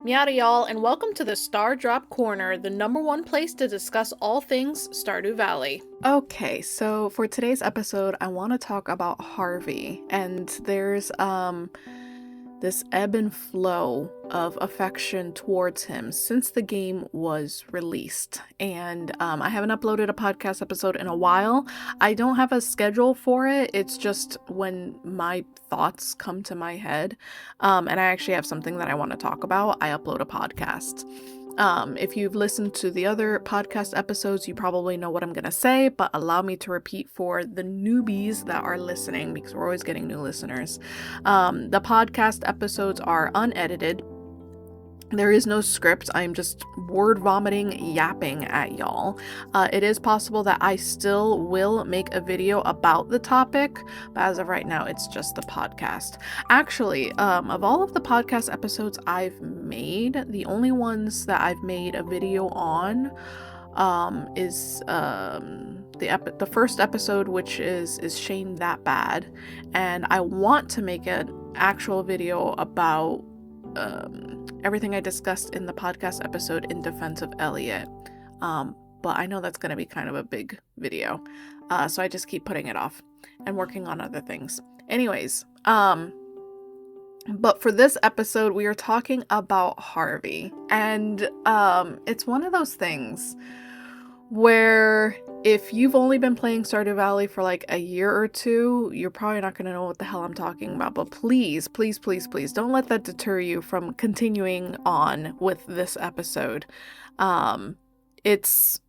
Miata y'all, and welcome to the Stardrop Corner, the number one place to discuss all things Stardew Valley. Okay, so for today's episode, I want to talk about Harvey, and there's this ebb and flow of affection towards him since the game was released. And I haven't uploaded a podcast episode in a while. I don't have a schedule for it. It's just when my thoughts come to my head, and I actually have something that I want to talk about, I upload a podcast. If you've listened to the other podcast episodes, you probably know what I'm going to say, but allow me to repeat for the newbies that are listening, because we're always getting new listeners. The podcast episodes are unedited. There is no script. I'm just word vomiting, yapping at y'all. It is possible that I still will make a video about the topic, but as of right now, it's just the podcast. Actually, of all of the podcast episodes I've made, the only ones that I've made a video on is the first episode, which is Shane That Bad, and I want to make an actual video about everything I discussed in the podcast episode in defense of Elliot, but I know that's going to be kind of a big video, so I just keep putting it off and working on other things. Anyways, but for this episode, we are talking about Harvey, and it's one of those things where if you've only been playing Stardew Valley for like a year or two, you're probably not going to know what the hell I'm talking about. But please, please, please, please don't let that deter you from continuing on with this episode. It's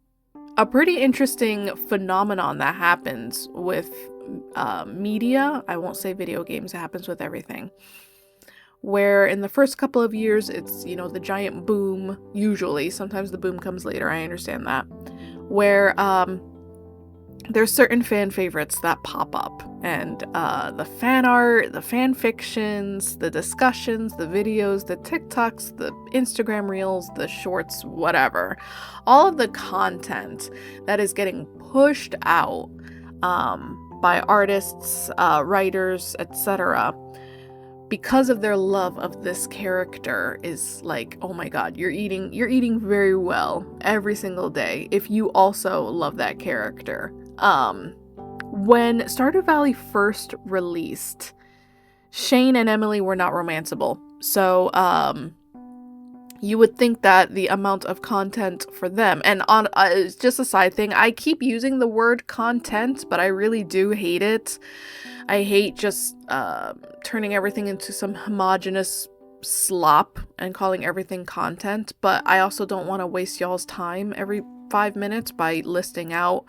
a pretty interesting phenomenon that happens with media. I won't say video games, it happens with everything. Where in the first couple of years, it's, the giant boom, usually. Sometimes the boom comes later, I understand that. Where there's certain fan favorites that pop up. And the fan art, the fan fictions, the discussions, the videos, the TikToks, the Instagram reels, the shorts, whatever. All of the content that is getting pushed out by artists, writers, etc., because of their love of this character is like, oh my god, you're eating very well every single day if you also love that character. When Stardew Valley first released, Shane and Emily were not romanceable. So you would think that the amount of content for them, and on just a side thing, I keep using the word content, but I really do hate it. I hate just turning everything into some homogenous slop and calling everything content, but I also don't want to waste y'all's time every 5 minutes by listing out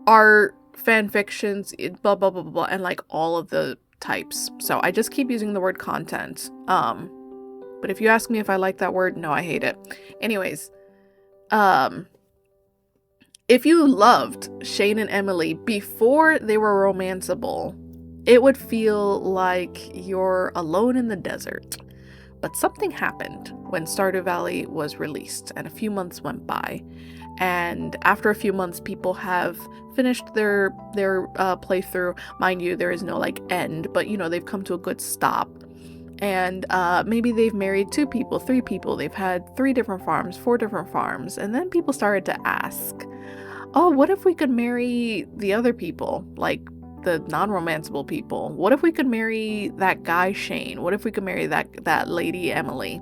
art, fan fictions, blah, blah, blah, blah, blah, and like all of the types. So I just keep using the word content. But if you ask me if I like that word, no, I hate it. Anyways, if you loved Shane and Emily before they were romanceable, it would feel like you're alone in the desert. But something happened when Stardew Valley was released, and a few months went by. And after a few months, people have finished their playthrough. Mind you, there is no end, but they've come to a good stop. And maybe they've married 2 people, 3 people. They've had 3 different farms, 4 different farms. And then people started to ask, oh, what if we could marry the other people? Like the non-romanceable people. What if we could marry that guy Shane? What if we could marry that lady Emily?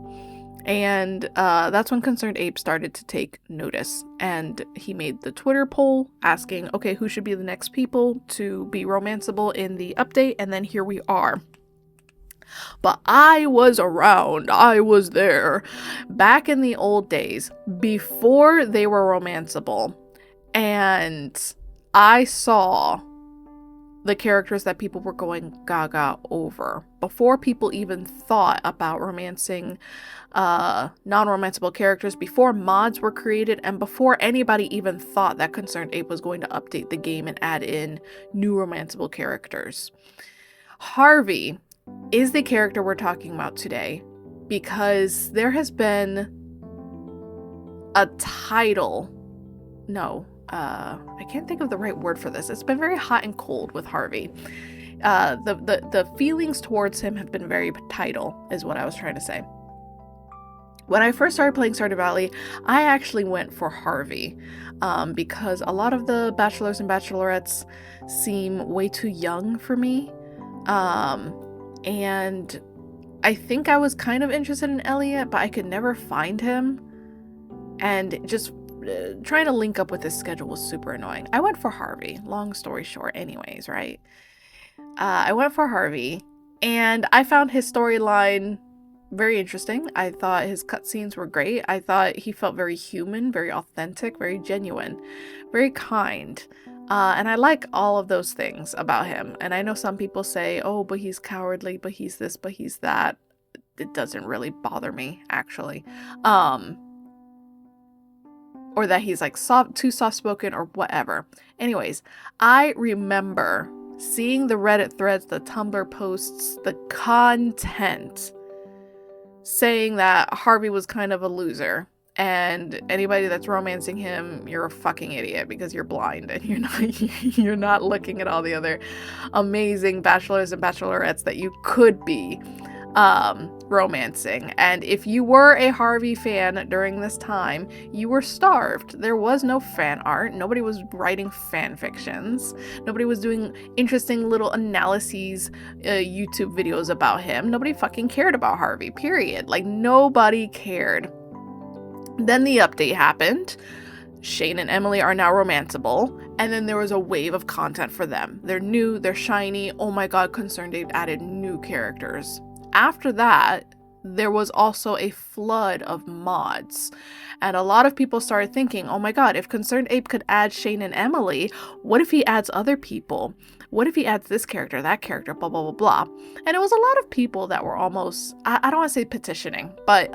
And that's when Concerned Ape started to take notice. And he made the Twitter poll asking, okay, who should be the next people to be romanceable in the update? And then here we are. But I was around, I was there, back in the old days, before they were romanceable, and I saw the characters that people were going gaga over, before people even thought about romancing non-romanceable characters, before mods were created, and before anybody even thought that Concerned Ape was going to update the game and add in new romanceable characters. Harvey is the character we're talking about today because there has been a title. No, I can't think of the right word for this. It's been very hot and cold with Harvey. The feelings towards him have been very tidal, is what I was trying to say. When I first started playing Stardew Valley, I actually went for Harvey, because a lot of the bachelors and bachelorettes seem way too young for me. And I think I was kind of interested in Elliot, but I could never find him. And just trying to link up with his schedule was super annoying. I went for Harvey. Long story short, anyways, right? I went for Harvey, and I found his storyline very interesting. I thought his cutscenes were great. I thought he felt very human, very authentic, very genuine, very kind. And I like all of those things about him. And I know some people say, oh, but he's cowardly, but he's this, but he's that. It doesn't really bother me, actually. Or that he's like too soft-spoken or whatever. Anyways, I remember seeing the Reddit threads, the Tumblr posts, the content saying that Harvey was kind of a loser, and anybody that's romancing him, you're a fucking idiot because you're blind and you're not looking at all the other amazing bachelors and bachelorettes that you could be romancing. And if you were a Harvey fan during this time, you were starved. There was no fan art. Nobody was writing fan fictions. Nobody was doing interesting little analyses, YouTube videos about him. Nobody fucking cared about Harvey, period. Like, nobody cared. Then the update happened. Shane and Emily are now romanceable, and then there was a wave of content for them. They're new, they're shiny. Oh my god, Concerned Ape added new characters. After that, there was also a flood of mods, and a lot of people started thinking, oh my god, if Concerned Ape could add Shane and Emily, what if he adds other people? What if he adds this character, that character, blah, blah, blah, blah. And it was a lot of people that were almost, I don't want to say petitioning, but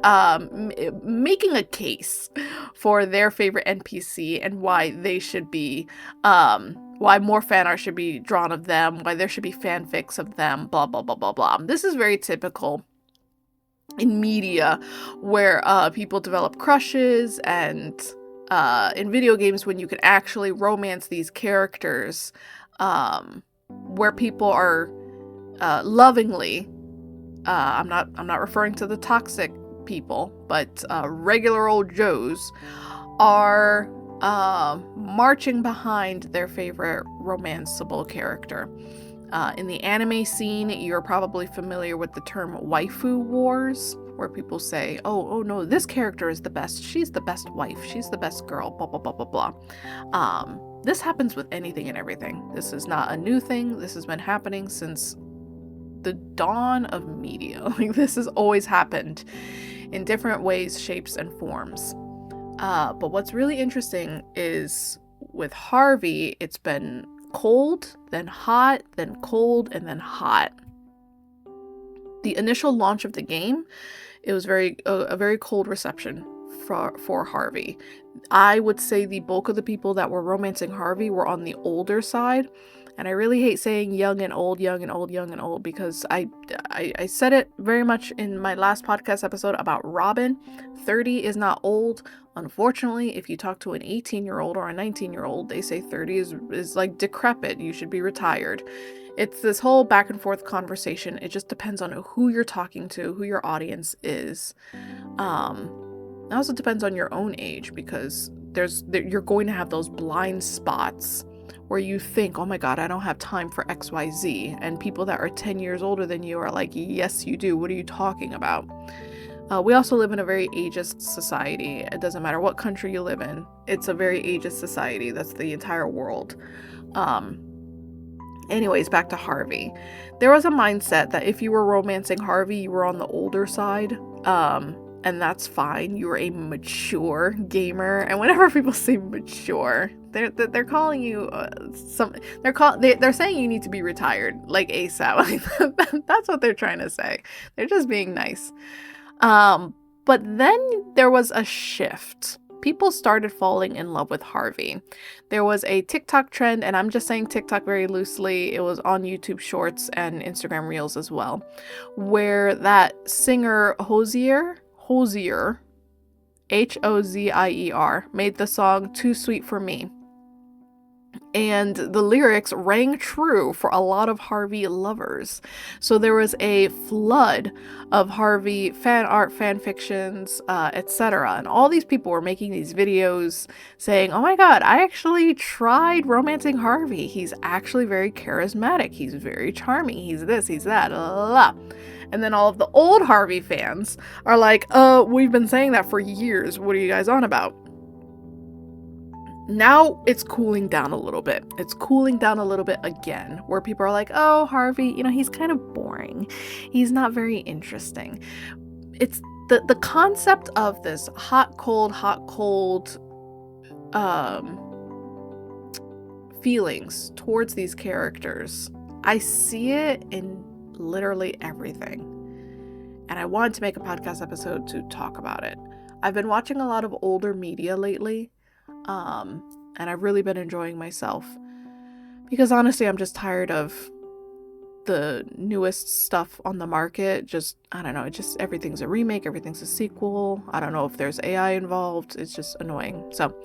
making a case for their favorite NPC and why they should be, why more fan art should be drawn of them, why there should be fanfics of them, blah, blah, blah, blah, blah. This is very typical in media where people develop crushes, and in video games when you can actually romance these characters, where people are lovingly, I'm not referring to the toxic people, but regular old Joes are marching behind their favorite romanceable character. In the anime scene, you're probably familiar with the term waifu wars, where people say, oh no, this character is the best, she's the best wife, she's the best girl, blah, blah, blah, blah, blah. This happens with anything and everything. This is not a new thing. This has been happening since the dawn of media. Like, this has always happened in different ways, shapes, and forms. But what's really interesting is with Harvey, it's been cold, then hot, then cold, and then hot. The initial launch of the game, it was a very cold reception for Harvey. I would say the bulk of the people that were romancing Harvey were on the older side. And I really hate saying young and old, young and old, young and old, because I said it very much in my last podcast episode about Robin. 30 is not old. Unfortunately, if you talk to an 18-year-old or a 19-year-old, they say 30 is like decrepit. You should be retired. It's this whole back and forth conversation. It just depends on who you're talking to, who your audience is. It also depends on your own age, because you're going to have those blind spots where you think, oh my god, I don't have time for XYZ. And people that are 10 years older than you are like, yes, you do. What are you talking about? We also live in a very ageist society. It doesn't matter what country you live in. It's a very ageist society. That's the entire world. Anyways, back to Harvey. There was a mindset that if you were romancing Harvey, you were on the older side. And that's fine. You're a mature gamer. And whenever people say mature, they're calling you they're saying you need to be retired like ASAP. That's what they're trying to say. They're just being nice. But then there was a shift. People started falling in love with Harvey. There was a TikTok trend, and I'm just saying TikTok very loosely. It was on YouTube Shorts and Instagram Reels as well, where that singer Hozier, Hozier, made the song Too Sweet for Me. And the lyrics rang true for a lot of Harvey lovers. So there was a flood of Harvey fan art, fan fictions, etc. And all these people were making these videos saying, oh my god, I actually tried romancing Harvey. He's actually very charismatic. He's very charming. He's this, he's that, la la la. And then all of the old Harvey fans are like, we've been saying that for years. What are you guys on about? Now it's cooling down a little bit. It's cooling down a little bit again, where people are like, oh, Harvey, he's kind of boring. He's not very interesting. It's the concept of this hot, cold, feelings towards these characters. I see it in literally everything. And I wanted to make a podcast episode to talk about it. I've been watching a lot of older media lately. And I've really been enjoying myself because honestly, I'm just tired of the newest stuff on the market. I don't know, everything's a remake, everything's a sequel. I don't know if there's AI involved. It's just annoying. So,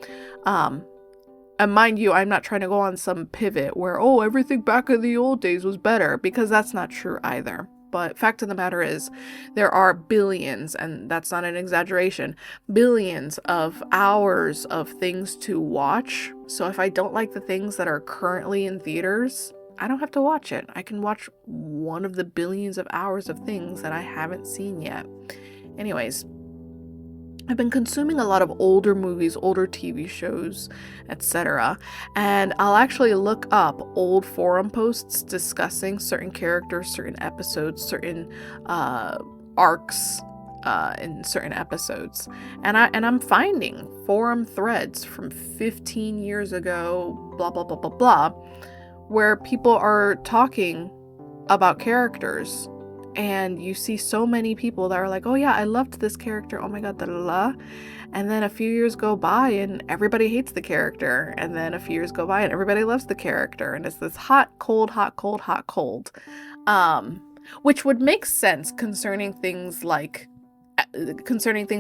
and mind you, I'm not trying to go on some pivot where, everything back in the old days was better, because that's not true either. But fact of the matter is, there are billions, and that's not an exaggeration, billions of hours of things to watch. So if I don't like the things that are currently in theaters, I don't have to watch it. I can watch one of the billions of hours of things that I haven't seen yet. Anyways, I've been consuming a lot of older movies, older TV shows, etc. And I'll actually look up old forum posts discussing certain characters, certain episodes, certain arcs in certain episodes. And I'm finding forum threads from 15 years ago, blah, blah, blah, blah, blah, where people are talking about characters. And you see so many people that are like, oh yeah, I loved this character, oh my god, da da da. And then a few years go by and everybody hates the character. And then a few years go by and everybody loves the character. And it's this hot, cold, hot, cold, hot, cold. Which would make sense concerning things that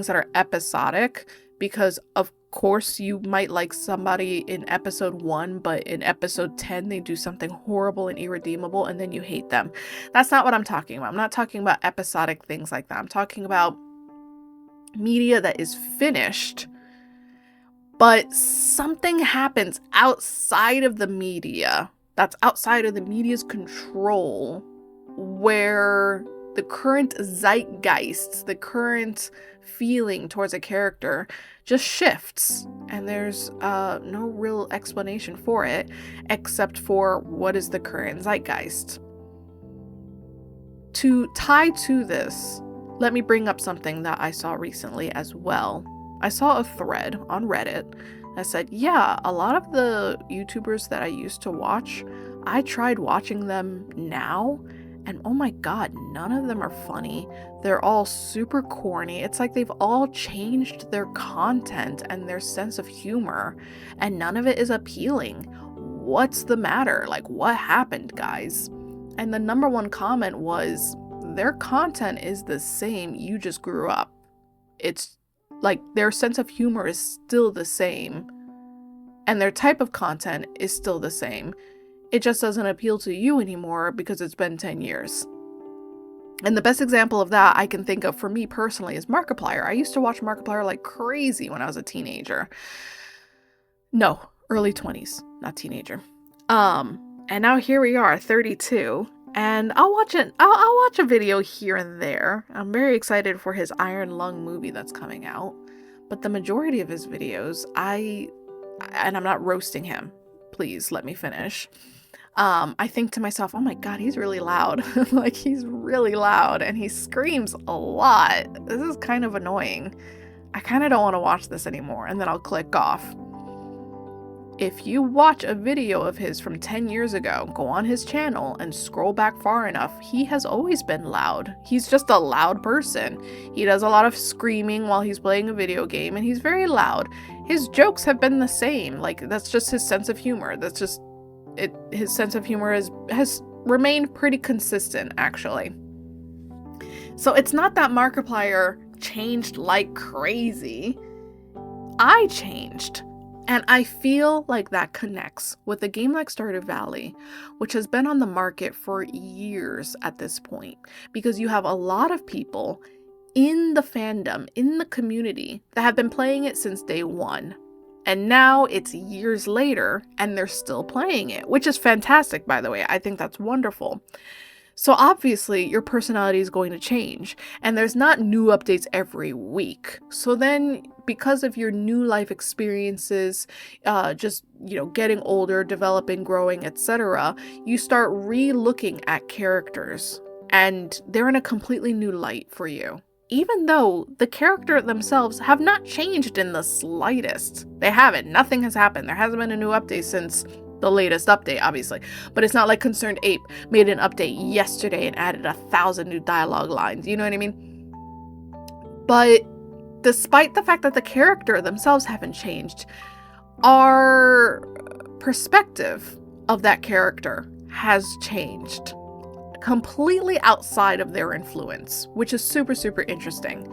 are episodic, because of course you might like somebody in episode 1, but in episode 10 they do something horrible and irredeemable and then you hate them. That's not what I'm talking about. I'm not talking about episodic things like that. I'm talking about media that is finished, but something happens outside of the media, that's outside of the media's control, where the current zeitgeist, the current feeling towards a character just shifts, and there's no real explanation for it except for what is the current zeitgeist. To tie to this, let me bring up something that I saw recently as well. I saw a thread on Reddit that said, yeah, a lot of the YouTubers that I used to watch, I tried watching them now, and oh my god, none of them are funny. They're all super corny. It's like they've all changed their content and their sense of humor, and none of it is appealing. What's the matter? Like, what happened, guys? And the number one comment was, their content is the same, you just grew up. It's like their sense of humor is still the same, and their type of content is still the same. It just doesn't appeal to you anymore because it's been 10 years. And the best example of that I can think of for me personally is Markiplier. I used to watch Markiplier like crazy when I was a teenager. No, early 20s, not teenager. And now here we are, 32, and I'll watch a video here and there. I'm very excited for his Iron Lung movie that's coming out. But the majority of his videos, and I'm not roasting him. Please let me finish. I think to myself, oh my god, he's really loud. Like, he's really loud and he screams a lot. This is kind of annoying. I kind of don't want to watch this anymore, and then I'll click off. If you watch a video of his from 10 years ago, go on his channel and scroll back far enough, he has always been loud. He's just a loud person. He does a lot of screaming while he's playing a video game, and he's very loud. His jokes have been the same. Like, that's just his sense of humor. That's just it. His sense of humor has remained pretty consistent, actually. So it's not that Markiplier changed like crazy. I changed. And I feel like that connects with a game like Stardew Valley, which has been on the market for years at this point, because you have a lot of people in the fandom, in the community, that have been playing it since day one. And now it's years later and they're still playing it, which is fantastic, by the way. I think that's wonderful. So obviously your personality is going to change, and there's not new updates every week. So then, because of your new life experiences, just, getting older, developing, growing, etc., you start re-looking at characters and they're in a completely new light for you. Even though the character themselves have not changed in the slightest. They haven't. Nothing has happened. There hasn't been a new update since the latest update, obviously. But it's not like Concerned Ape made an update yesterday and added 1,000 new dialogue lines. You know what I mean? But despite the fact that the character themselves haven't changed, our perspective of that character has changed completely outside of their influence, which is super, super interesting.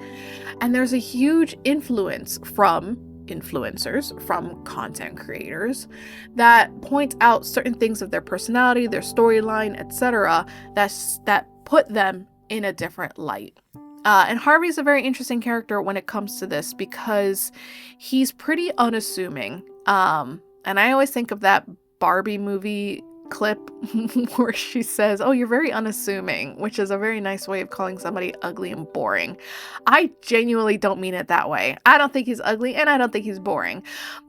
And there's a huge influence from influencers, from content creators, that point out certain things of their personality, their storyline, etc., that put them in a different light. And Harvey's a very interesting character when it comes to this, because he's pretty unassuming. And I always think of that Barbie movie clip where she says, "Oh, you're very unassuming," which is a very nice way of calling somebody ugly and boring. I genuinely don't mean it that way. I don't think he's ugly and I don't think he's boring.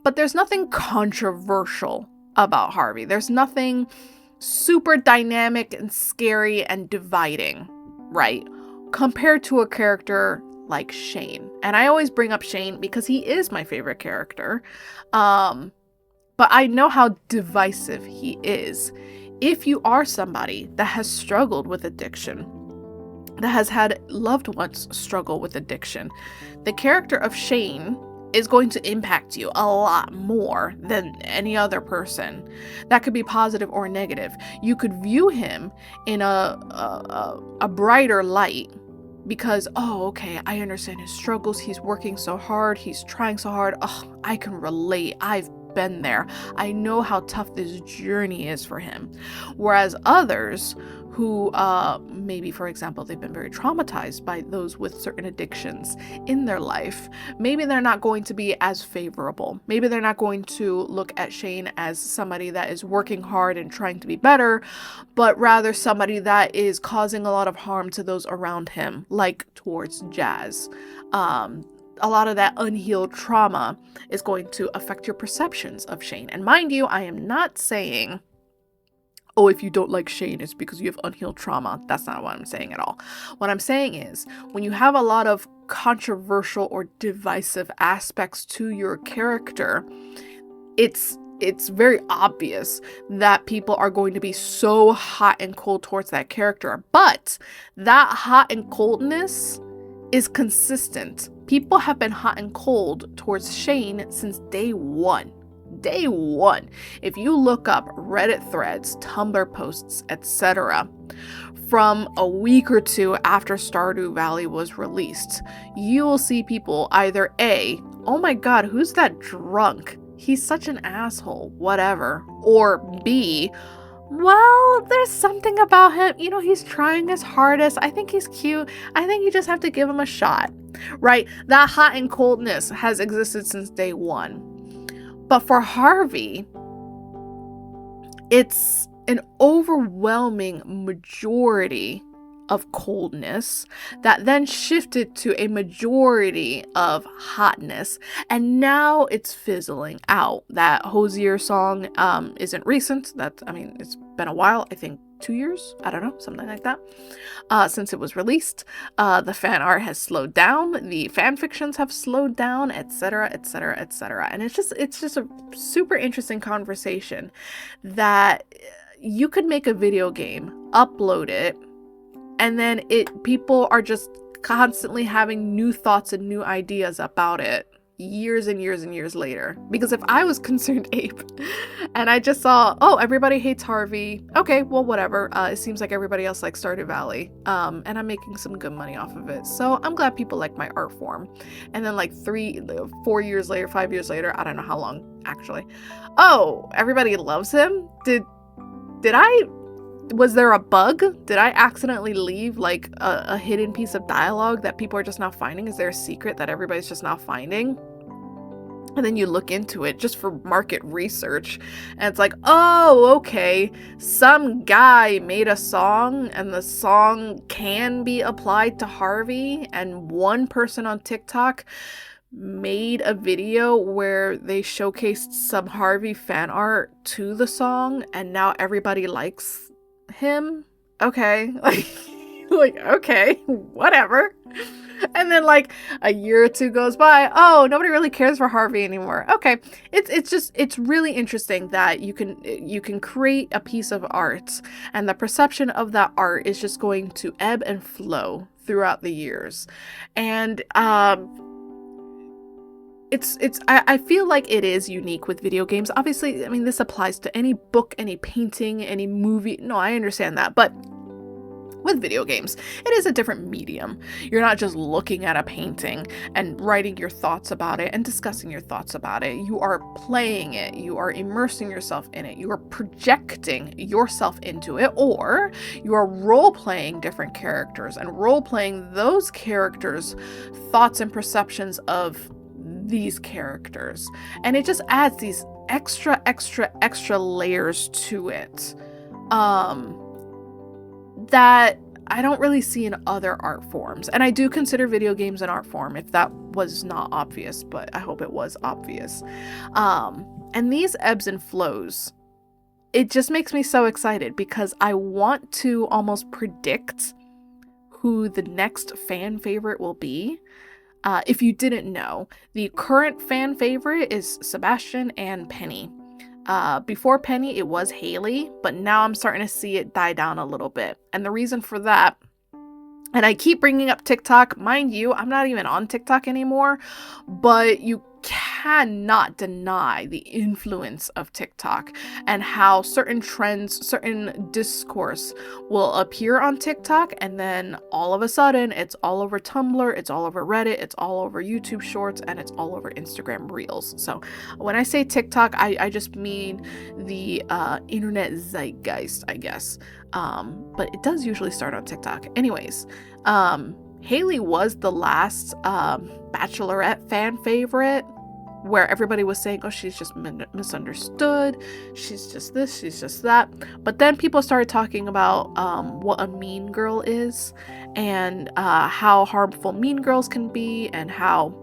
But there's nothing controversial about Harvey. There's nothing super dynamic and scary and dividing, right? Compared to a character like Shane. And I always bring up Shane because he is my favorite character. But I know how divisive he is. If you are somebody that has struggled with addiction, that has had loved ones struggle with addiction, the character of Shane is going to impact you a lot more than any other person. That could be positive or negative. You could view him in a brighter light because, oh, okay, I understand his struggles. He's working so hard. He's trying so hard. Oh, I can relate. I've been there. I know how tough this journey is for him. Whereas others who maybe, for example, they've been very traumatized by those with certain addictions in their life, maybe they're not going to be as favorable. Maybe they're not going to look at Shane as somebody that is working hard and trying to be better, but rather somebody that is causing a lot of harm to those around him, like towards Jazz. A lot of that unhealed trauma is going to affect your perceptions of Shane. And mind you, I am not saying, oh, if you don't like Shane, it's because you have unhealed trauma. That's not what I'm saying at all. What I'm saying is, when you have a lot of controversial or divisive aspects to your character, it's very obvious that people are going to be so hot and cold towards that character. But that hot and coldness is consistent. People have been hot and cold towards Shane since day one. Day one. If you look up Reddit threads, Tumblr posts, etc., from a week or two after Stardew Valley was released, you will see people either A, oh my god, who's that drunk? He's such an asshole, whatever. Or B, well, there's something about him, he's trying his hardest. I think he's cute. I think you just have to give him a shot, right? That hot and coldness has existed since day one. But for Harvey, it's an overwhelming majority of coldness that then shifted to a majority of hotness, and now it's fizzling out. That Hosier song isn't recent. It's been a while. I think 2 years, I don't know, something like that, since it was released. The fan art has slowed down, the fan fictions have slowed down, etc., etc., etc. And it's just a super interesting conversation that you could make a video game, upload it, and then people are just constantly having new thoughts and new ideas about it. years and years and years later. Because if I was Concerned Ape and I just saw, oh, everybody hates Harvey. Okay, well, whatever. It seems like everybody else likes Stardew Valley. And I'm making some good money off of it. So I'm glad people like my art form. And then like 4 years later, 5 years later, I don't know how long actually. Oh, everybody loves him? Was there a bug? Did I accidentally leave like a hidden piece of dialogue that people are just now finding? Is there a secret that everybody's just now finding? And then you look into it just for market research, and it's like, oh, okay, some guy made a song and the song can be applied to Harvey, and one person on TikTok made a video where they showcased some Harvey fan art to the song, and now everybody likes him. Okay. Like okay, whatever. And then like a year or two goes by, oh, nobody really cares for Harvey anymore. Okay. It's really interesting that you can create a piece of art, and the perception of that art is just going to ebb and flow throughout the years. And I feel like it is unique with video games. Obviously, I mean, this applies to any book, any painting, any movie. No, I understand that. But with video games, it is a different medium. You're not just looking at a painting and writing your thoughts about it and discussing your thoughts about it. You are playing it. You are immersing yourself in it. You are projecting yourself into it, or you are role-playing different characters and role-playing those characters' thoughts and perceptions of these characters, and it just adds these extra layers to it that I don't really see in other art forms. And I do consider video games an art form, if that was not obvious, but I hope it was obvious. And these ebbs and flows, it just makes me so excited because I want to almost predict who the next fan favorite will be. If you didn't know, the current fan favorite is Sebastian and Penny. Before Penny, it was Haley, but now I'm starting to see it die down a little bit. And the reason for that, and I keep bringing up TikTok, mind you, I'm not even on TikTok anymore, but you cannot deny the influence of TikTok and how certain trends, certain discourse will appear on TikTok, and then all of a sudden it's all over Tumblr, it's all over Reddit, it's all over YouTube Shorts, and it's all over Instagram Reels. So when I say TikTok, I just mean the internet zeitgeist, I guess. But it does usually start on TikTok. Anyways, Haley was the last Bachelorette fan favorite, where everybody was saying, oh, she's just misunderstood, she's just this, she's just that. But then people started talking about what a mean girl is, and how harmful mean girls can be, and how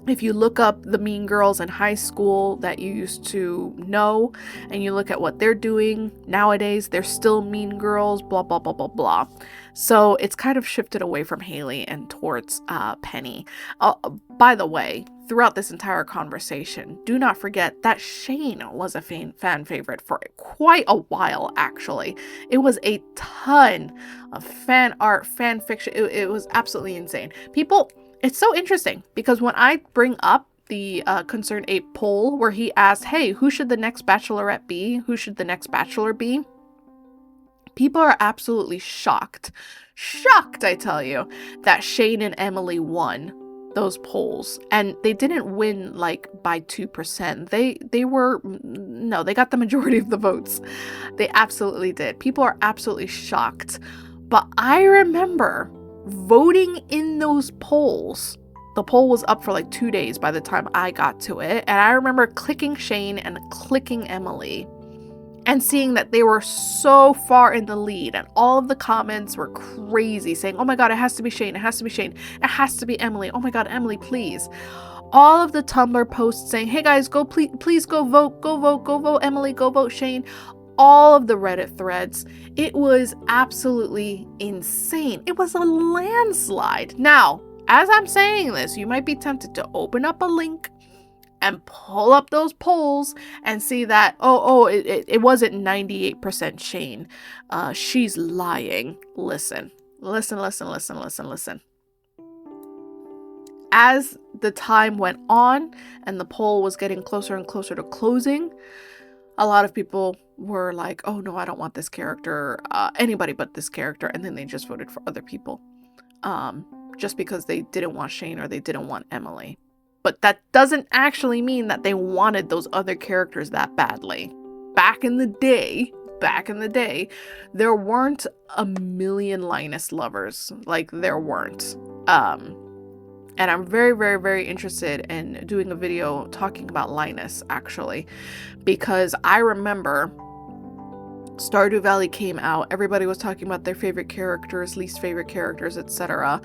if you look up the mean girls in high school that you used to know, and you look at what they're doing nowadays, they're still mean girls, blah, blah, blah, blah, blah. So it's kind of shifted away from Haley and towards Penny. By the way, throughout this entire conversation, do not forget that Shane was a fan favorite for quite a while, actually. It was a ton of fan art, fan fiction. It was absolutely insane. People... It's so interesting because when I bring up the Concerned Ape poll where he asked, hey, who should the next Bachelorette be? Who should the next Bachelor be? People are absolutely shocked, I tell you, that Shane and Emily won those polls. And they didn't win like by 2%. They got the majority of the votes. They absolutely did. People are absolutely shocked. But I remember voting in those polls. The poll was up for like 2 days by the time I got to it, and I remember clicking Shane and clicking Emily and seeing that they were so far in the lead, and all of the comments were crazy, saying, oh my god, it has to be Shane, it has to be Shane, it has to be Emily, oh my god, Emily, please. All of the Tumblr posts saying, hey guys, go please go vote Emily, go vote Shane. All of the Reddit threads. It was absolutely insane. It was a landslide. Now, as I'm saying this, you might be tempted to open up a link and pull up those polls and see that, it wasn't 98% Shane. She's lying. Listen. as the time went on and the poll was getting closer and closer to closing, a lot of people were like, oh no, I don't want this character, anybody but this character, and then they just voted for other people, just because they didn't want Shane or they didn't want Emily. But that doesn't actually mean that they wanted those other characters that badly. Back in the day, there weren't a million Linus lovers. Like, there weren't. And I'm very, very, very interested in doing a video talking about Linus, actually, because I remember Stardew Valley came out, everybody was talking about their favorite characters, least favorite characters, etc.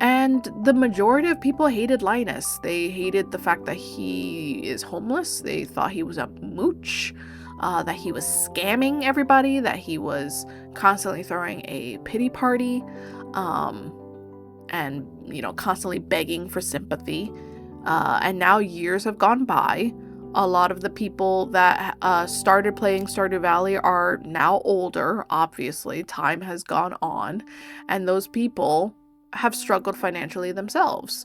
And the majority of people hated Linus. They hated the fact that he is homeless. They thought he was a mooch, that he was scamming everybody, that he was constantly throwing a pity party, and, you know, constantly begging for sympathy. And now years have gone by. A lot of the people that started playing Stardew Valley are now older, obviously. Time has gone on. And those people have struggled financially themselves.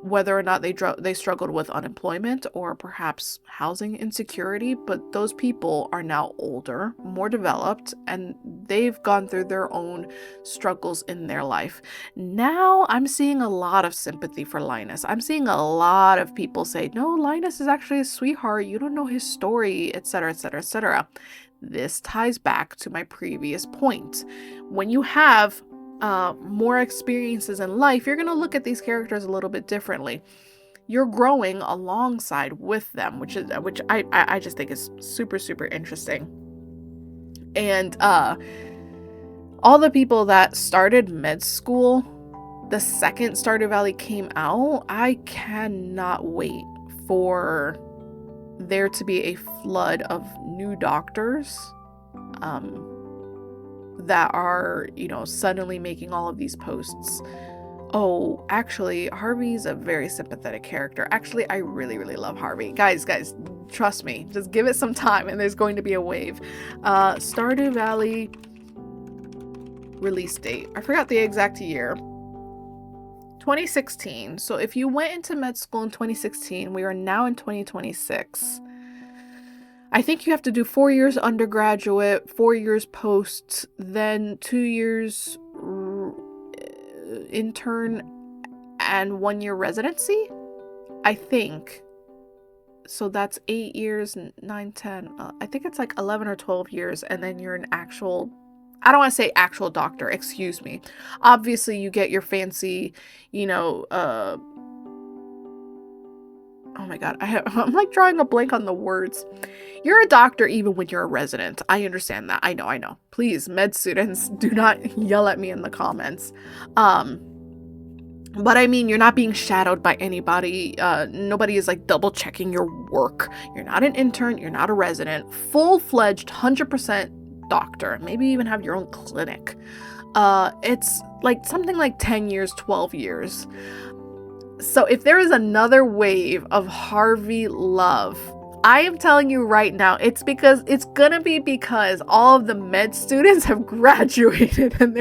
Whether or not they struggled with unemployment or perhaps housing insecurity, but those people are now older, more developed, and they've gone through their own struggles in their life. Now I'm seeing a lot of sympathy for Linus. I'm seeing a lot of people say, no, Linus is actually a sweetheart. You don't know his story, etc., etc., etc. This ties back to my previous point. When you have more experiences in life, you're going to look at these characters a little bit differently. You're growing alongside with them, which I just think is super, super interesting. And all the people that started med school the second Stardew Valley came out, I cannot wait for there to be a flood of new doctors that are, you know, suddenly making all of these posts. Oh, actually, Harvey's a very sympathetic character. Actually, I really, really love Harvey. Guys, trust me. Just give it some time and there's going to be a wave. Stardew Valley release date. I forgot the exact year. 2016. So if you went into med school in 2016, we are now in 2026. I think you have to do 4 years undergraduate, 4 years post, then 2 years intern, and 1 year residency, I think. So that's 8 years, 9, 10. I think it's like 11 or 12 years, and then you're an actual, I don't want to say actual doctor, excuse me. Obviously, you get your fancy, you know, oh my god, I'm like drawing a blank on the words. You're a doctor even when you're a resident. I understand that. I know. Please, med students, do not yell at me in the comments. But I mean, you're not being shadowed by anybody. Nobody is like double checking your work. You're not an intern. You're not a resident. Full-fledged, 100% doctor. Maybe even have your own clinic. It's like something like 10 years, 12 years. So if there is another wave of Harvey love, I am telling you right now, it's gonna be because all of the med students have graduated and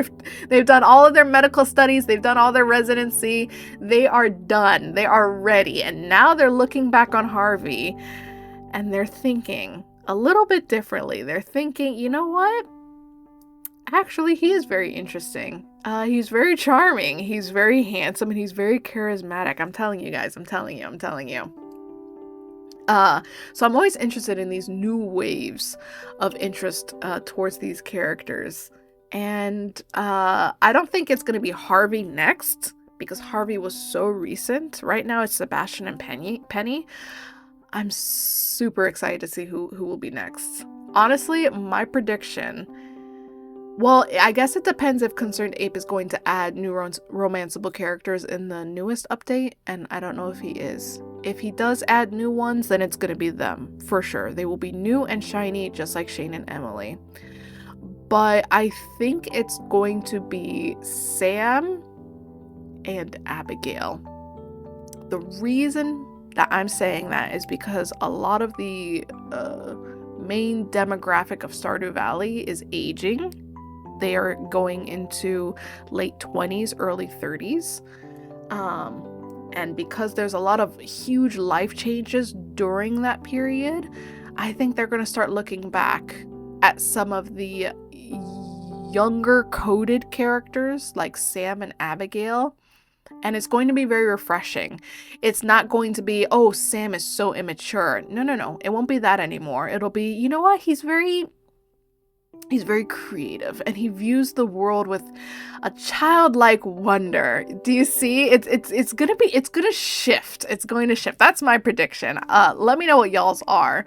they've done all of their medical studies, they've done all their residency, they are done, they are ready, and now they're looking back on Harvey and they're thinking a little bit differently. They're thinking, you know what? Actually, he is very interesting. He's very charming. He's very handsome and he's very charismatic. I'm telling you guys, I'm telling you. So I'm always interested in these new waves of interest towards these characters. And I don't think it's going to be Harvey next because Harvey was so recent. Right now it's Sebastian and Penny. I'm super excited to see who will be next. Honestly, my prediction... Well, I guess it depends if Concerned Ape is going to add new romanceable characters in the newest update, and I don't know if he is. If he does add new ones, then it's going to be them, for sure. They will be new and shiny, just like Shane and Emily. But I think it's going to be Sam and Abigail. The reason that I'm saying that is because a lot of the main demographic of Stardew Valley is aging. They are going into late 20s, early 30s. And because there's a lot of huge life changes during that period, I think they're going to start looking back at some of the younger coded characters like Sam and Abigail. And it's going to be very refreshing. It's not going to be, oh, Sam is so immature. No. It won't be that anymore. It'll be, you know what? He's very creative, and he views the world with a childlike wonder. Do you see? It's gonna shift. It's going to shift. That's my prediction. Let me know what y'all's are.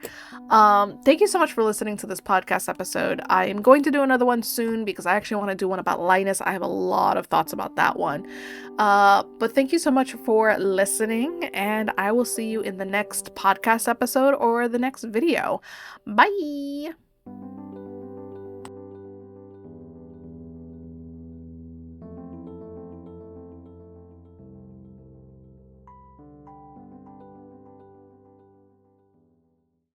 Thank you so much for listening to this podcast episode. I am going to do another one soon because I actually want to do one about Linus. I have a lot of thoughts about that one. But thank you so much for listening, and I will see you in the next podcast episode or the next video. Bye.